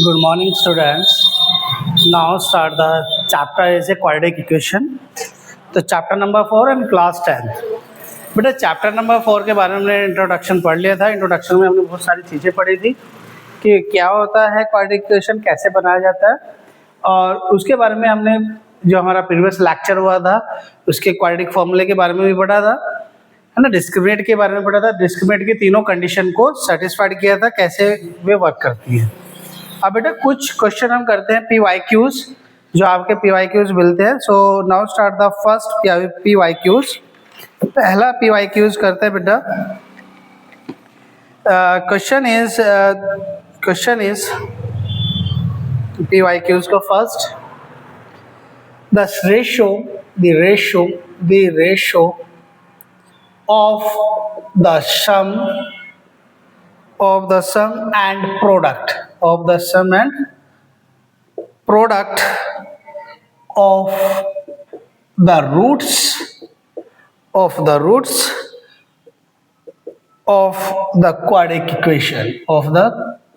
Good morning, students. Now start the chapter is a quadratic equation. तो chapter number 4 and class 10th. बेटा chapter number 4 के बारे में हमने इंट्रोडक्शन पढ़ लिया था. इंट्रोडक्शन में हमने बहुत सारी चीज़ें पढ़ी थी कि क्या होता है क्वाड्रेटिक इक्वेशन, कैसे बनाया जाता है, और उसके बारे में हमने जो हमारा प्रीवियस लेक्चर हुआ था उसके क्वाड्रेटिक फॉर्मूले के बारे में भी पढ़ा था, है ना. डिस्क्रिमिनेंट के बारे में पढ़ा था. डिस्क्रिमिनेंट के तीनों कंडीशन को सेटिस्फाइड किया था, कैसे वे वर्क करती है. अब बेटा कुछ क्वेश्चन हम करते हैं PYQs, जो आपके PYQs मिलते हैं. So now start the first PYQs. पहला PYQs करते हैं बेटा. क्वेश्चन इज PYQs का first, the ratio of the sum and product of the sum and product of the roots of the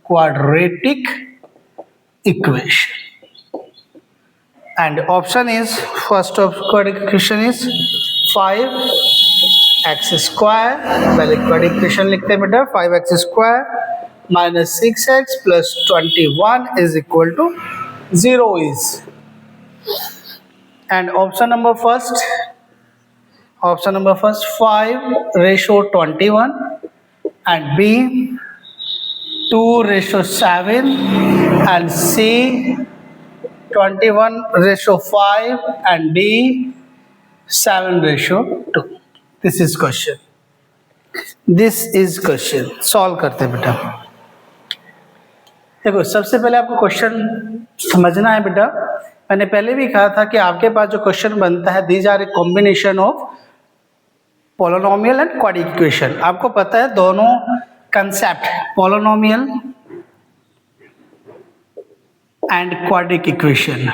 quadratic equation. And option is, first of quadratic equation is 5x square. पहले quadratic equation लिखते हैं बेटा. 5x square minus 6x plus 21 is equal to 0 is. And option number first 5 ratio 21, and B 2 ratio 7, and C 21 ratio 5, and D 7 ratio 2. This is question. Solve करते हैं बेटा. देखो सबसे पहले आपको क्वेश्चन समझना है बेटा. मैंने पहले भी कहा था कि आपके पास जो क्वेश्चन बनता है, these are a combination of polynomial and quadratic equation. आपको पता है दोनों concept, polynomial and quadratic equation,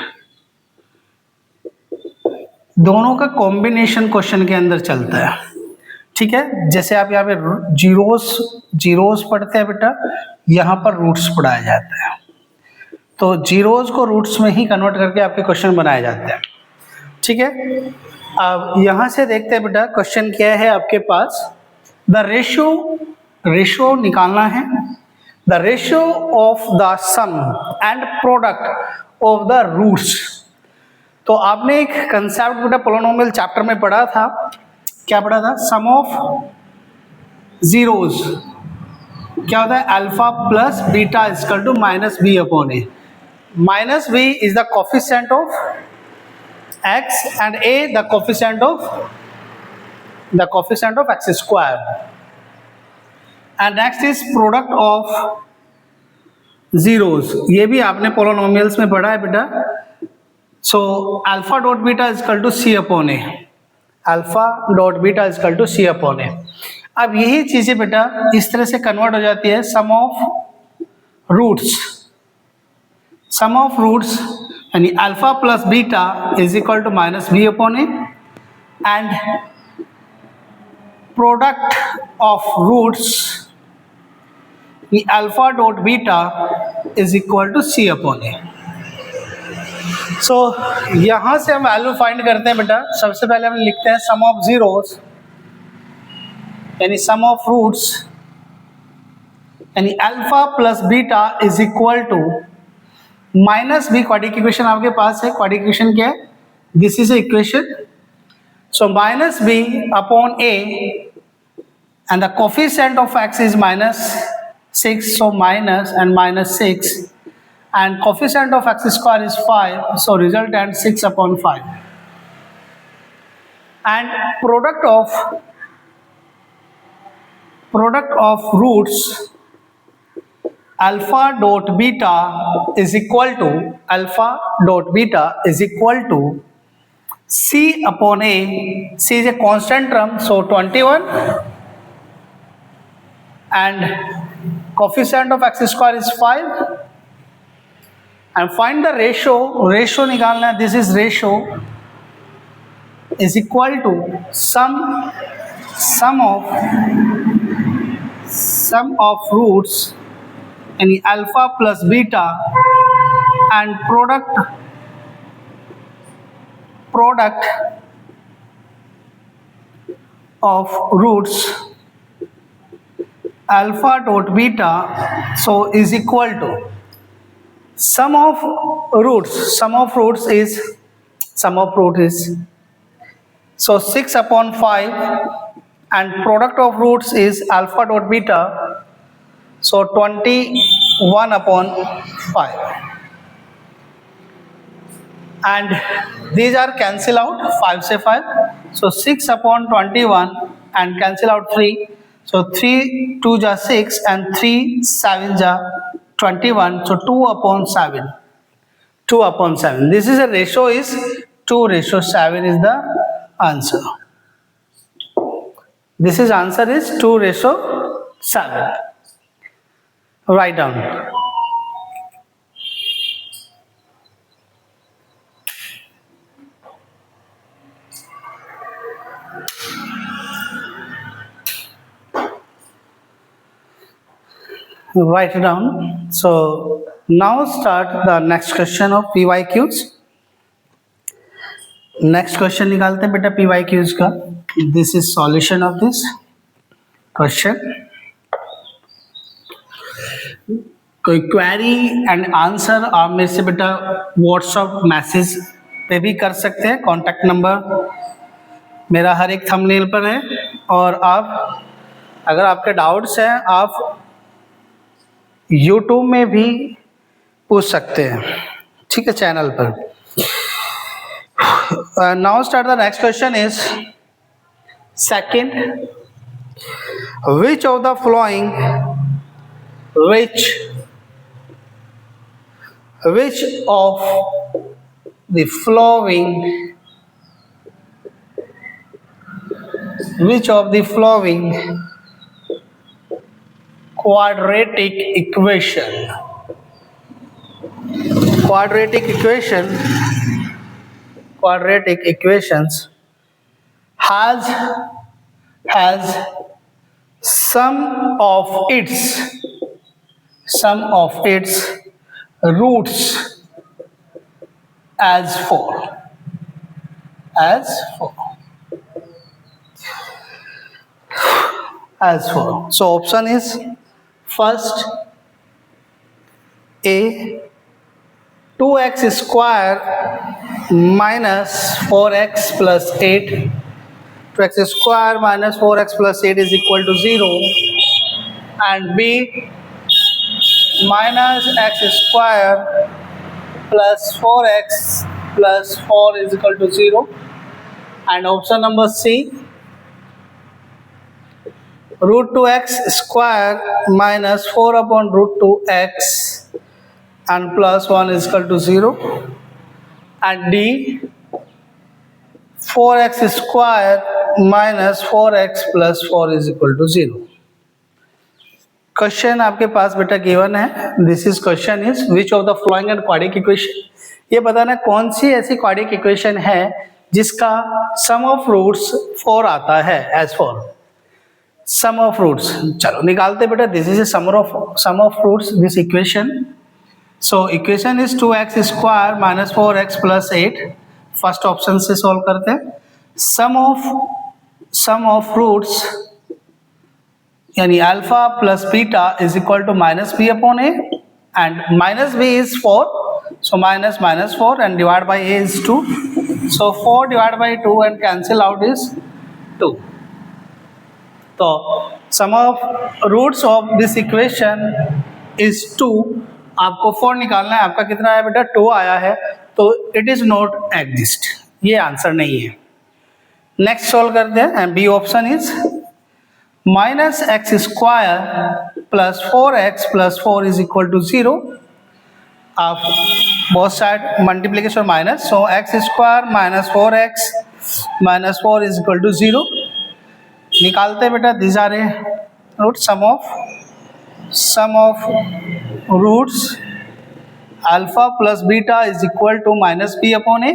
दोनों का कॉम्बिनेशन क्वेश्चन के अंदर चलता है. ठीक है, जैसे आप यहाँ पे जीरोस पढ़ते हैं बेटा, यहाँ पर रूट्स पढ़ाया जाता है. तो जीरोस को रूट्स में ही कन्वर्ट करके आपके क्वेश्चन बनाए जाते हैं. ठीक है, अब यहाँ से देखते हैं बेटा क्वेश्चन क्या है आपके पास. द रेशियो निकालना है. The ratio of the sum and product of the roots. तो आपने एक कंसेप्ट बेटा पॉलिनोमियल चैप्टर में पढ़ा था. क्या पढ़ा था? सम ऑफ जीरोस क्या होता है? Alpha plus beta equal to minus B upon A. Minus B is the coefficient of x and a the coefficient of x square. And next is product of zeros. ये भी आपने polynomials में पढ़ा है बेटा. So alpha dot beta is equal to c upon a. Alpha dot beta is equal to c upon a. अब यही चीजें बेटा इस तरह से कन्वर्ट हो जाती है. सम ऑफ रूट्स यानी alpha plus beta is equal to minus B upon A, and product of roots alpha dot beta is equal to c upon A. So यहां से हम वैल्यू फाइंड करते हैं बेटा. सबसे पहले हम लिखते हैं सम ऑफ जीरोस यानी सम ऑफ रूट्स यानी alpha plus beta is equal to minus B. Quadratic equation आपके पास है. क्वाड्रेटिक इक्वेशन क्या है? This is equation. So minus B upon A, and the coefficient of x is minus 6, so minus and minus 6, and coefficient of x square is 5, so resultant 6 upon 5. And product of roots alpha dot beta is equal to c upon a. C is a constant term, so 21, and coefficient of x square is 5, and find the ratio निकालना है. This is ratio is equal to sum of roots यानी alpha plus beta and product of roots alpha dot beta so is equal to sum of roots is so 6 upon 5 and product of roots is alpha dot beta so 21 upon 5 and these are cancel out 5 से 5 so 6 upon 21 and cancel out 3 so 3 2 ja 6 and 3 7 ja 21 so 2 upon 7 this is a ratio is 2:7 is the answer. This is answer is 2:7. Write down. Write it down. So now start the next question of PYQs. Next question निकालते हैं बेटा PYQs का. This is solution of this question. कोई query and answer आप मेरे से बेटा WhatsApp message पे भी कर सकते हैं. कॉन्टैक्ट नंबर मेरा हर एक थंबनेल पर है और आप अगर आपके डाउट्स हैं आप यूट्यूब में भी पूछ सकते हैं. ठीक है, चैनल पर. Now start the next question is second. Which of the following which of the following quadratic equations has sum of its roots as follows. So option is first A 2x square minus 4x plus 8. 2x square minus 4x plus 8 is equal to 0. And B minus x square plus 4x plus 4 is equal to 0. And option number C root 2x square minus 4 upon root 2x and plus 1 is equal to 0. And D 4x square minus 4x plus 4 is equal to 0. Question आपके पास बेटा given है. This is question is which of the following and quadric equation. ये बताना कौन सी ऐसी quadric equation है जिसका सम of roots 4 आता है as four. Sum of roots चलो निकालते बेटा. This is sum of roots this equation. So equation is 2x square minus 4x plus 8. First option से सॉल्व करते हैं. सम ऑफ रूट्स यानी alpha plus beta is equal to minus B upon A and minus B is 4 so minus 4 and divided by a is 2 so 4 divided by 2 and cancel out is 2. तो sum of roots of this equation is 2. आपको 4 निकालना है. आपका कितना आया बेटा 2 आया है तो इट इज नॉट एग्जिस्ट. ये आंसर नहीं है. नेक्स्ट सॉल्व करते हैं. And B option is minus x square plus 4x plus 4 is equal to 0. आप both side multiplication minus so x square minus 4x minus 4 is equal to 0. निकालते बेटा. This are a root sum of roots alpha plus beta is equal to minus b upon a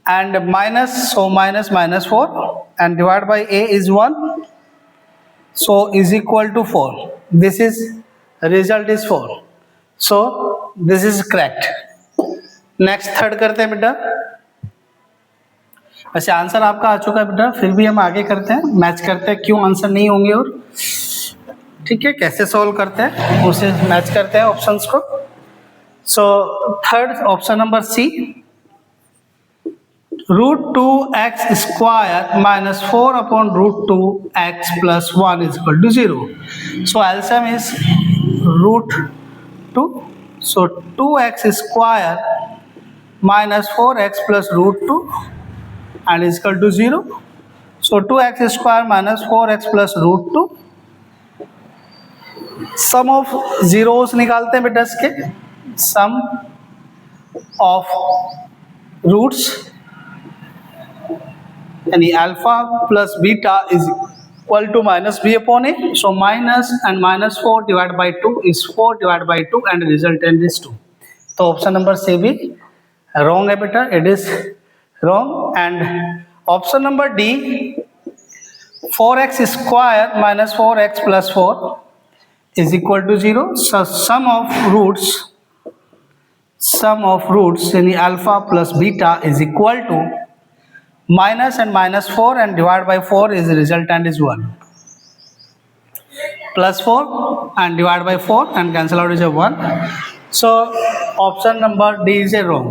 and minus so minus 4 and divided by a is 1 so is equal to 4. This is result is 4, so this is correct. Next third करते हैं बेटा। वैसे answer आपका आ चुका है बेटा, फिर भी हम आगे करते हैं, मैच करते हैं क्यों आंसर नहीं होंगे और ठीक है कैसे सॉल्व करते हैं उसे मैच करते हैं ऑप्शंस को। So third option number C, √2x square minus 4 upon √2x plus 1 is equal to 0। So LCM is √2, so 2x square minus 4x plus √2 and is equal to 0. So 2x square minus 4x plus √2, sum of zeros निकालते हैं बेटा इसके, sum of roots यानी alpha plus beta is equal to minus B upon A, so minus and minus 4 divide by 2 is 4 divide by 2 and resultant is 2। तो option number C भी wrong है बेटा, it is wrong। and option number D, 4x square minus 4x plus 4 is equal to 0. So sum of roots यानी alpha plus beta is equal to minus and minus 4 and divided by 4 is the resultant is 1, plus 4 and divided by 4 and cancel out is a 1. So option number D is a wrong.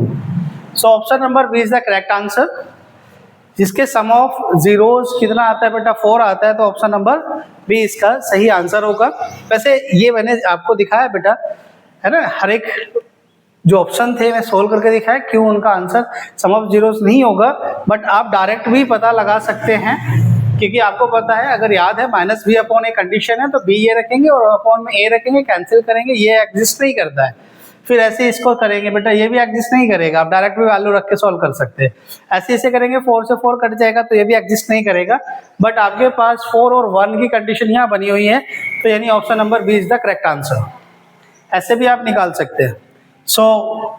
So option number B is the correct answer, जिसके sum of zeros कितना आता है बेटा 4 आता है, तो option number B इसका सही आंसर होगा। वैसे ये मैंने आपको दिखाया बेटा है ना, हर एक जो ऑप्शन थे मैं सोल्व करके दिखाया क्यों उनका आंसर सम ऑफ जीरोस नहीं होगा, बट आप डायरेक्ट भी पता लगा सकते हैं क्योंकि आपको पता है, अगर याद है minus B upon A condition है तो बी ये रखेंगे और अपॉन में ए रखेंगे, कैंसिल करेंगे, ये एग्जिस्ट नहीं करता है। फिर ऐसे इसको करेंगे बेटा, ये भी एग्जिस्ट नहीं करेगा, आप डायरेक्ट भी वैल्यू रख के सॉल्व कर सकते हैं। ऐसे इसे करेंगे 4 से 4 कट जाएगा तो ये भी एग्जिस्ट नहीं करेगा, बट आपके पास 4 और 1 की कंडीशन यहाँ बनी हुई है, तो यानी option number B is the correct answer. ऐसे भी आप निकाल सकते हैं। So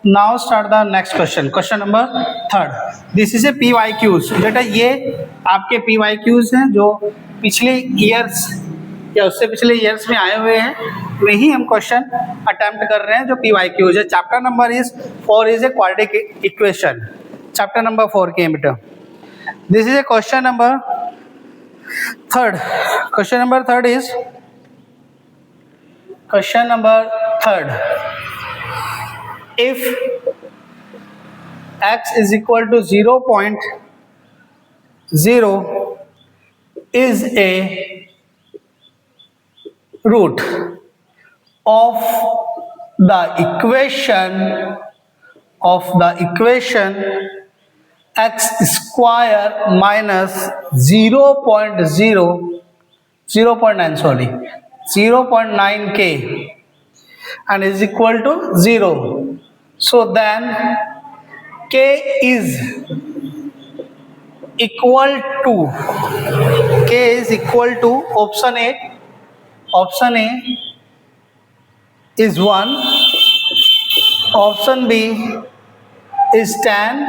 now start the next question, question number third. This is a PYQs बेटा, ये आपके PYQs हैं जो पिछले ईयर्स या उससे पिछले ईयर्स में आए हुए हैं, वही हम क्वेश्चन अटेम्प्ट कर रहे हैं जो PYQs है। Chapter number is 4 is a quadratic equation, chapter number 4 के बेटा। This is A question number third, question number third is question number third, if x is equal to 0.0 is a root of the equation x square minus 0.9k and is equal to 0. So then k is equal to option A is 1, option B is 10,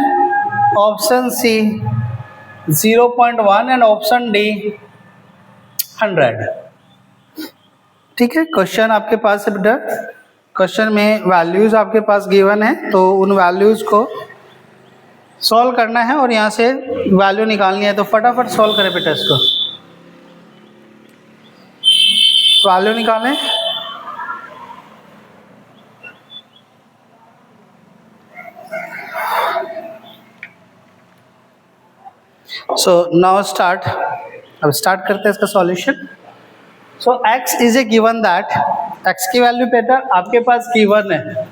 option C 0.1 and option D 100। ठीक है, question आपके पास है बेटा, question में values आपके पास given है, तो उन वैल्यूज को सॉल्व करना है और यहाँ से वैल्यू निकालनी है, तो फटाफट सॉल्व करें बेटा, इसको वैल्यू निकालें। सो नाउ स्टार्ट, अब स्टार्ट करते हैं इसका solution. So x is a given that, x की वैल्यू बेटा आपके पास गिवन है,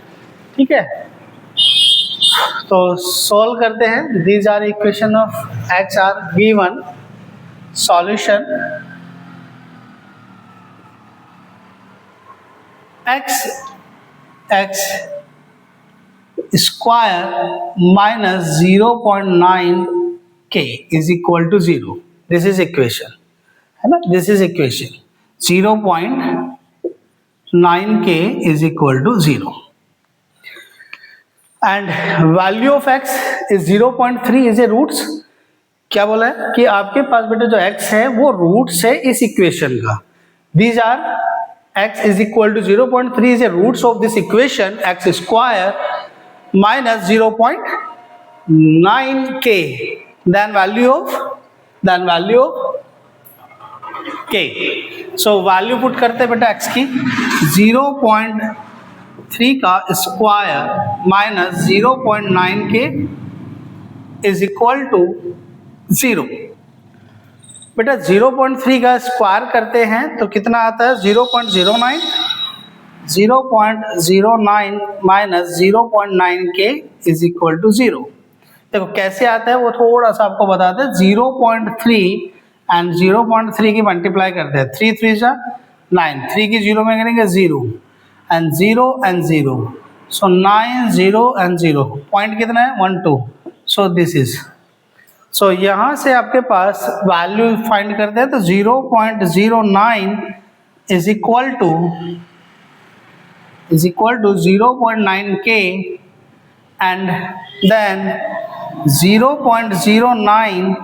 ठीक है, तो सॉल्व करते हैं। These are equation of x are given, solution x square minus 0.9k is equal to 0। This is equation है ना, this is equation 0.9k is equal to 0 and value of x is 0.3 is a roots। क्या बोला है कि आपके पास बेटा जो x है वो रूट्स है इस इक्वेशन का। These are x is equal to 0.3 is a roots of this equation x square minus 0.9k, then value of k. So value put करते हैं बेटा x की 0.3 का square minus 0.9k is equal to 0. बेटा 0.3 का square करते हैं तो कितना आता है 0.09 minus 0.9k is equal to 0. देखो कैसे आता है वो थोड़ा सा आपको बताते हैं. 0.3 एंड 0.3 की मल्टीप्लाई करते हैं. 3 3 जा 9, 3 की 0 में करेंगे 0 and 0 and 0, so 9 0 and 0. Point कितना है 1 2. सो दिस इज, सो यहाँ से आपके पास वैल्यू फाइंड करते हैं तो 0.09 is equal to 0.9k and then 0.09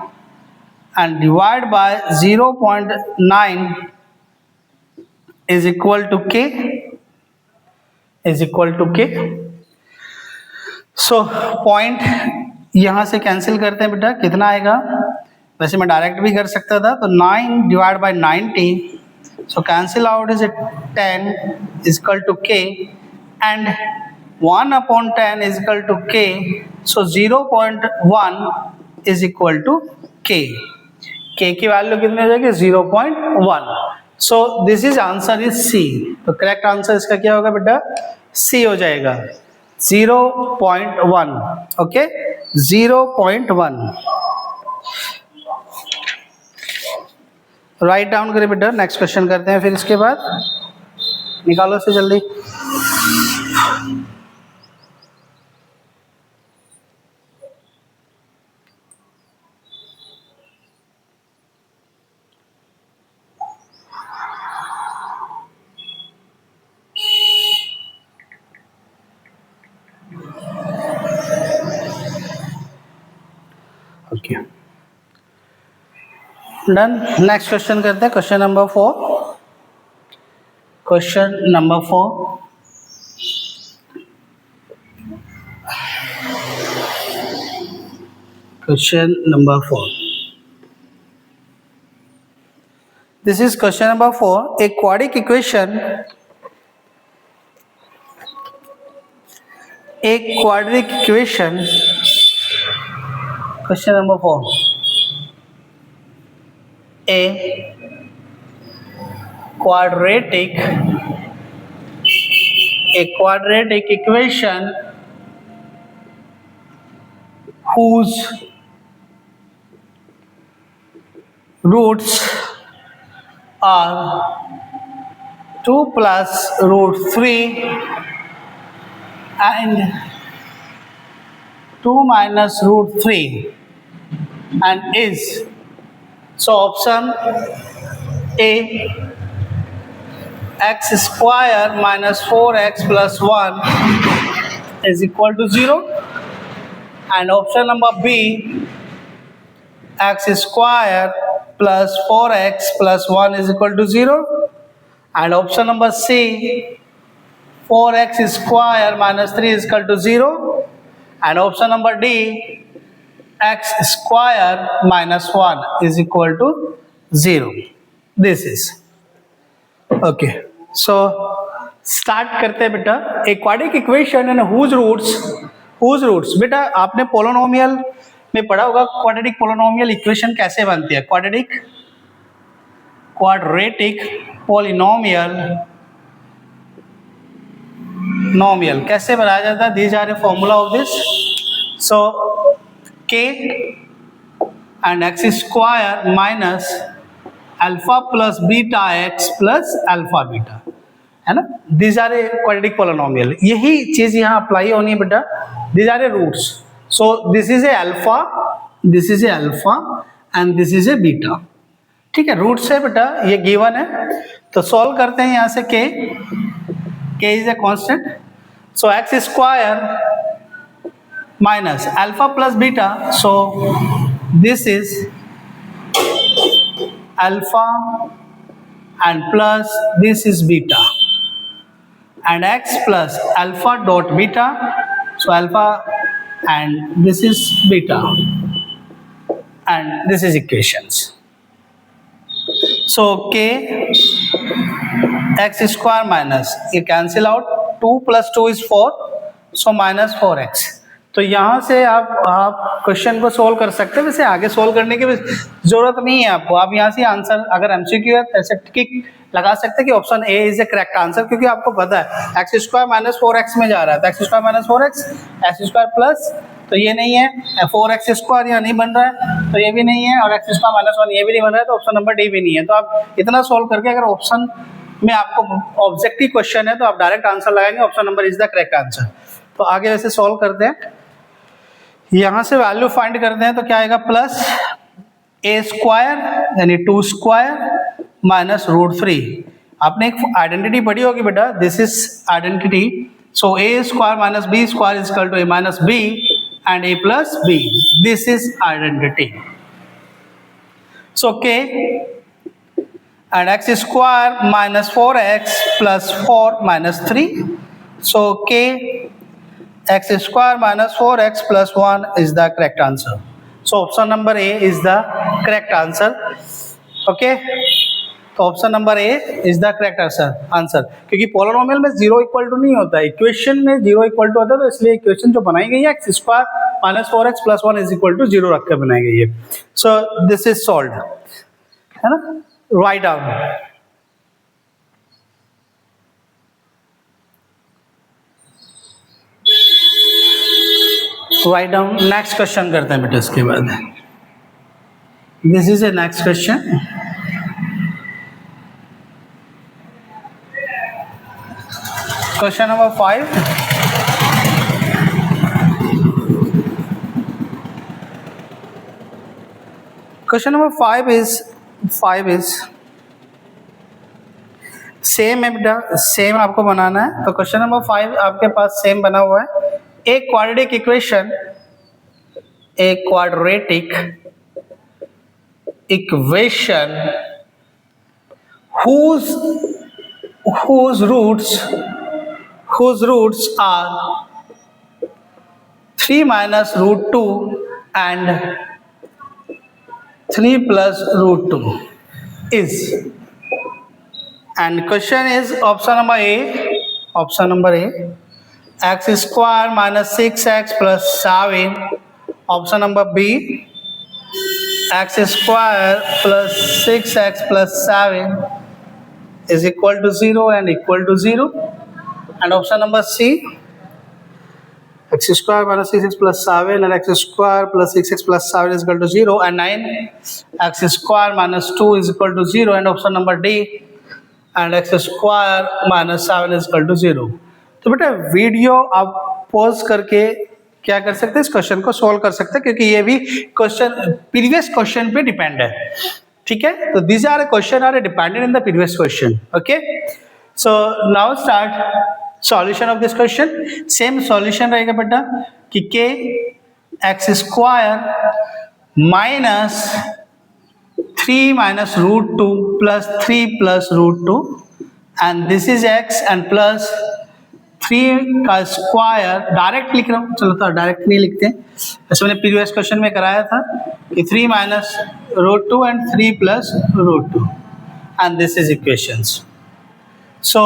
and divide by 0.9 is equal to k. So point यहाँ से कैंसिल करते हैं बेटा, कितना आएगा. वैसे मैं डायरेक्ट भी कर सकता था तो 9 divide by 90, so cancel out is 10 is equal to k and 1 upon 10 is equal to k, so 0.1 is equal to k. k की वैल्यू कितनी हो जाएगी 0.1. So this is answer is C. तो करेक्ट आंसर इसका क्या होगा बेटा, सी हो जाएगा 0.1. ओके 0.1 राइट डाउन करें बेटा. नेक्स्ट क्वेश्चन करते हैं फिर इसके बाद, निकालो से जल्दी. Okay done. नेक्स्ट क्वेश्चन करते हैं. Question number 4. Question number 4. This is question number 4. A quadratic equation. Question number 4. A quadratic equation whose roots are 2 plus root 3 and 2 minus root 3 and is, so option A, x square minus 4x plus 1 is equal to 0, and option number B, x square plus 4x plus 1 is equal to 0, and option number C, 4x square minus 3 is equal to 0, and option number D, x square minus 1 is equal to 0. This is okay. So start करते हैं बेटा. A quadratic equation and whose roots बेटा आपने polynomial में पढ़ा होगा. Quadratic polynomial equation कैसे बनती है. क्वाड्रेटिक पोलिनोमियल कैसे बनाया जाता है. These are a formula of this. So k and x square minus alpha plus beta x plus alpha beta, है ना. These are a quadratic polynomial. यही चीज यहाँ अप्लाई होनी है बेटा. These are a roots. So this is a alpha and this is a beta. ठीक है, रूट्स है बेटा, ये गिवन है. तो सॉल्व करते हैं यहाँ से. k is a constant. So x square minus alpha plus beta, so this is alpha and plus this is beta, and x plus alpha dot beta, so alpha and this is beta, and this is equations. So k x square minus, ये cancel out, 2 plus 2 is 4, so minus 4x. तो यहाँ से आप question को solve कर सकते हैं. वैसे आगे सोल्व करने की जरूरत नहीं है आपको. आप यहाँ से आंसर, अगर एमसीक्यू है ऐसे टिक लगा सकते हैं कि option A is the correct answer, क्योंकि आपको पता है एक्स स्क्वायर माइनस 4x में जा रहा है, तो x square minus 4x, x square plus, तो ये नहीं है, 4x स्क्वायर यहाँ नहीं बन रहा है, तो ये भी नहीं है, और एक्स स्क्वायर माइनस 1 ये भी नहीं बन रहा है, तो ऑप्शन नंबर डी भी नहीं है. तो आप इतना सोल्व करके, अगर ऑप्शन में आपको ऑब्जेक्टिव क्वेश्चन है तो आप डायरेक्ट आंसर लगाएंगे, option number is the correct answer. तो आगे वैसे सोल्व करते हैं. यहां से वैल्यू फाइंड करते हैं, तो क्या आएगा, प्लस ए स्क्वायर यानी 2 स्क्वायर माइनस रूट 3. आपने एक आइडेंटिटी पढ़ी होगी बेटा, this is identity. So a square minus b square is equal to a minus b and a plus b. This is identity. So के and x square minus 4x plus 4 minus 3. So k x square minus 4x plus 1 is the correct answer. So option number A is the correct answer. Okay, तो option number A is the correct answer. क्योंकि polynomial में 0 equal to नहीं होता है, equation में 0 equal to होता है, तो इसलिए इक्वेशन जो बनाई गई है x square minus 4x plus 1 is equal to 0 रख कर बनाई गई है. सो दिस इज सॉल्व्ड, है ना. Write down. Write down. Next question करते हैं बेटा इसके बाद. This is A next question. Question number 5. Question number 5 is same है बेटा, सेम आपको बनाना है. तो क्वेश्चन नंबर 5 आपके पास सेम बना हुआ है. एक क्वाड्रेटिक इक्वेशन, एक quadratic equation whose roots are 3 minus root 2 and 3 plus root 2 is, and question is option number A, x square minus 6x plus 7. Option number B, x square plus 6x plus 7 is equal to 0 and equal to 0. And option number C, x square minus 6x plus 7 and x square plus 6x plus 7 is equal to 0, and 9x square minus 2 is equal to 0. And option number D, and x square minus 7 is equal to 0. तो बेटा video आप pause करके क्या कर सकते हैं, इस question को सॉल्व कर सकते हैं, क्योंकि ये भी क्वेश्चन प्रीवियस क्वेश्चन पे डिपेंड है. ठीक है, तो this are question are dependent in the previous question. Okay, so now start solution of this question. Same solution रहेगा बेटा कि के x square minus 3 minus root 2 plus 3 plus root 2, and this is x, and plus 3 का square. Direct लिख रहा हूँ, चलो तो डायरेक्ट नहीं लिखते हैं, ऐसे मैंने प्रीवियस क्वेश्चन में कराया था कि 3 minus root 2 and 3 plus root 2, and this is equations. So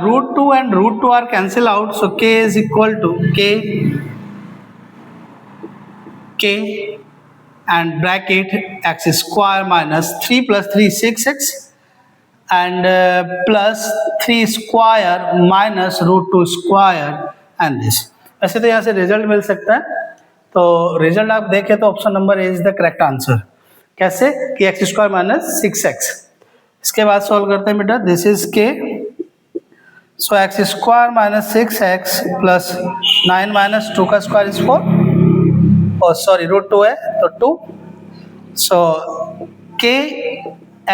root 2 and root 2 are cancel out, so k is equal to k and bracket x square minus 3 plus 3 6x and plus 3 square minus root 2 square and this. ऐसे तो यहाँ से result मिल सकता है. तो result आप देखें तो option number A is the correct answer. कैसे कि एक्स स्क्वायर माइनस 6x. इसके बाद सॉल्व करते हैं बेटा. दिस इज के, so x square minus 6x plus 9 minus 2 का स्क्वायर इज 4. और सॉरी रूट 2 है तो 2. सो के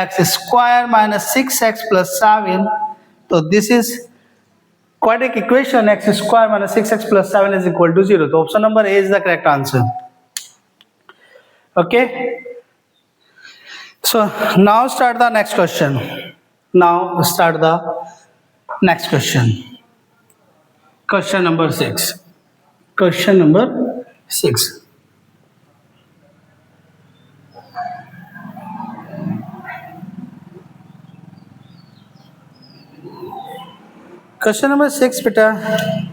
x square minus 6x plus 7. तो this is quadratic equation x square minus 6x plus 7 is equal to 0. तो option number A is the correct answer. Okay, So now start the next question. Now start the next question. Question number 6. Question number 6. Question number 6 beta.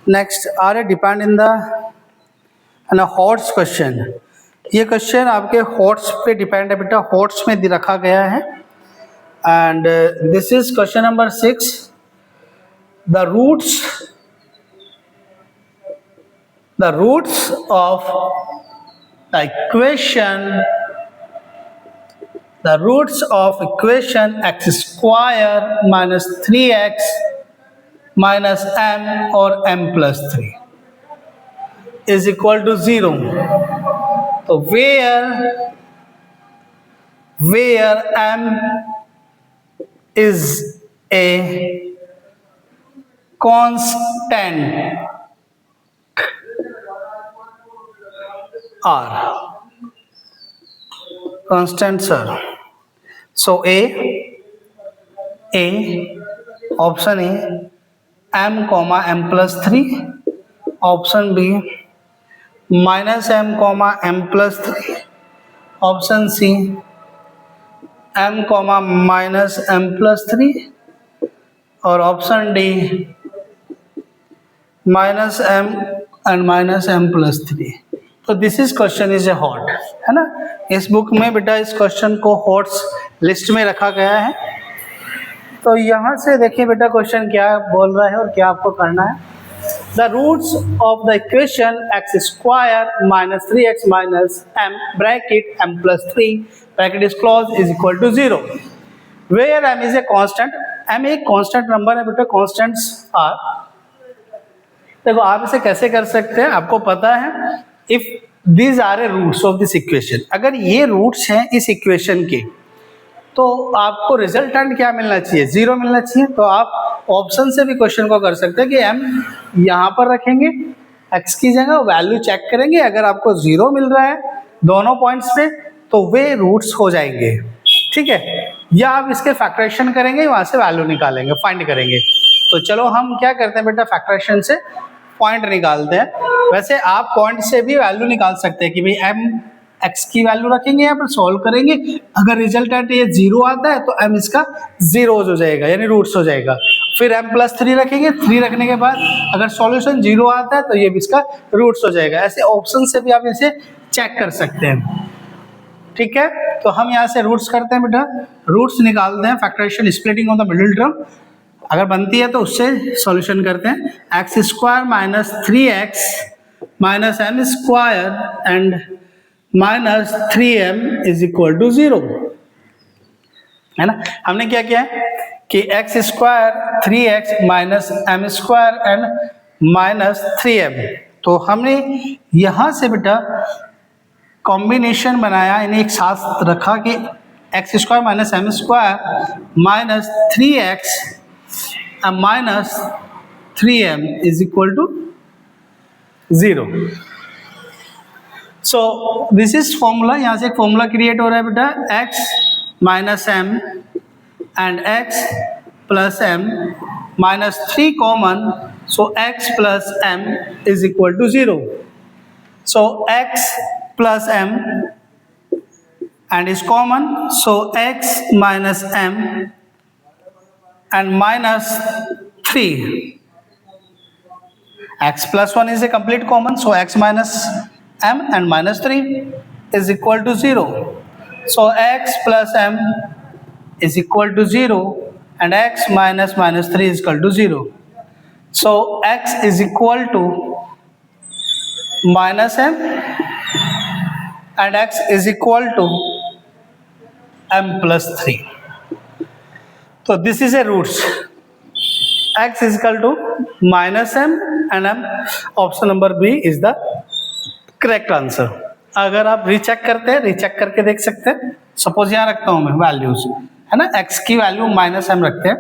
Next are a depend in the and a HOTS question. ये question आपके HOTS पे depend है बेटा, HOTS में रखा गया है. And this is question number 6. The roots of the equation x square minus 3x minus m और m plus 3 is equal to 0. तो where m is a constant r. Constant, sir. So A option A m comma m plus 3. Option B minus m comma m plus 3. Option C m comma minus m plus 3. और option D minus m and minus m plus 3. तो this is question is a hot, है ना. इस book में बेटा इस question को hots list में रखा गया है. तो यहाँ से देखिए बेटा क्वेश्चन क्या बोल रहा है और क्या आपको करना है. The roots of the equation x square minus 3x minus m bracket m plus 3 bracket is close is equal to 0. Where m is a constant. m एक कांस्टेंट नंबर है बेटा, कांस्टेंट्स आर. देखो आप इसे कैसे कर सकते हैं, आपको पता है. If these are a roots of this equation, अगर ये रूट्स हैं इस इक्वेशन के, तो आपको रिजल्टेंट क्या मिलना चाहिए, 0 मिलना चाहिए. तो आप ऑप्शन से भी क्वेश्चन को कर सकते हैं कि m यहाँ पर रखेंगे x की जगह, वैल्यू चेक करेंगे, अगर आपको 0 मिल रहा है दोनों पॉइंट्स पे तो वे रूट्स हो जाएंगे. ठीक है. या आप इसके फैक्टराइजेशन करेंगे, वहां से वैल्यू निकालेंगे, फाइंड करेंगे. तो चलो हम क्या करते हैं बेटा, फैक्टराइजेशन से पॉइंट निकालते हैं. वैसे आप पॉइंट से भी वैल्यू निकाल सकते हैं कि भाई m x की वैल्यू रखेंगे, यहाँ पर सॉल्व करेंगे. अगर रिजल्टेंट ये 0 आता है तो m इसका 0 हो जाएगा, यानी रूट्स हो जाएगा. फिर m प्लस 3 रखेंगे, 3 रखने के बाद अगर सॉल्यूशन 0 आता है तो ये भी इसका रूट्स हो जाएगा. ऐसे ऑप्शन से भी आप इसे चेक कर सकते हैं. ठीक है. तो हम यहाँ से रूट्स करते हैं बेटा, रूट्स निकालते हैं. Factorization splitting of the middle term अगर बनती है तो उससे सॉल्यूशन करते हैं. X square minus 3x minus m square and minus 3m is equal to 0, है ना. हमने क्या किया है कि x square 3x minus m square and minus 3m. तो हमने यहाँ से बेटा कॉम्बिनेशन बनाया, इन्हें एक साथ रखा कि x square minus m square minus 3x minus 3m is equal to 0. So this is formula. यहाँ से एक फॉर्मूला क्रिएट हो रहा है बेटा, x minus m and x plus m minus 3 common, so x plus m is equal to 0. So x plus m and is common, so x minus m and minus 3. X plus 1 is a complete common, so x minus m and minus 3 is equal to 0. So x plus m is equal to 0 and x minus minus 3 is equal to 0. So x is equal to minus m and x is equal to m plus 3. So this is a roots. X is equal to minus m and m. Option number B is the correct answer. अगर आप recheck करते हैं, recheck करके देख सकते हैं. Suppose यहाँ रखता हूँ मैं वैल्यूज, है ना. x की वैल्यू माइनस m रखते हैं,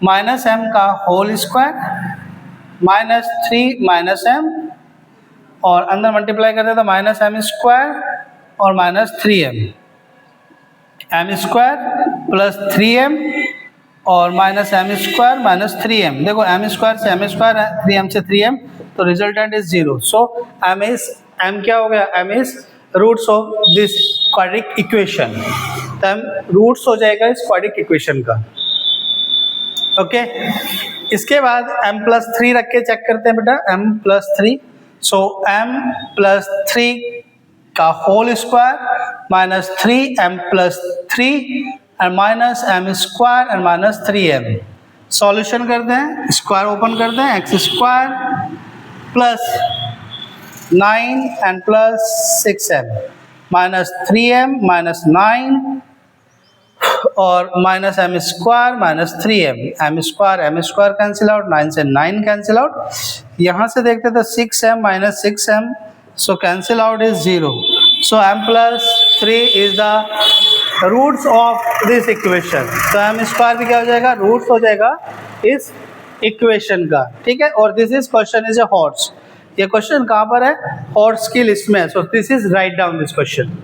माइनस m का whole square minus 3 minus m और अंदर मल्टीप्लाई करते हैं तो माइनस m स्क्वायर और minus 3m. M square plus 3m और minus M square minus 3m। देखो एम स्क्वायर से एम स्क्वायर है, 3m से 3m, तो रिजल्टेंट इज 0। सो m क्या हो गया, m is roots of this quadric equation. तो m रूट्स हो जाएगा इस क्वाड्रिक इक्वेशन का। ओके इसके बाद m प्लस 3 रख के चेक करते हैं बेटा, m plus 3। So m plus 3 का whole square minus 3m plus 3 and minus m square and minus 3m। Solution करते हैं, स्क्वायर ओपन करते हैं, x स्क्वायर plus 9 and plus 6m minus 3m minus 9 और minus m square minus 3m। m square cancel out, 9 से 9 cancel out. यहाँ से देखते तो 6m minus 6m, so cancel out is 0। So m plus 3 is the roots of this equation. तो M square भी क्या हो जाएगा, रूट्स हो जाएगा इस इक्वेशन का। ठीक है, और this is question is a horse. ये क्वेश्चन कहाँ पर है, हॉर्स की लिस्ट में है। सो this is write down this question.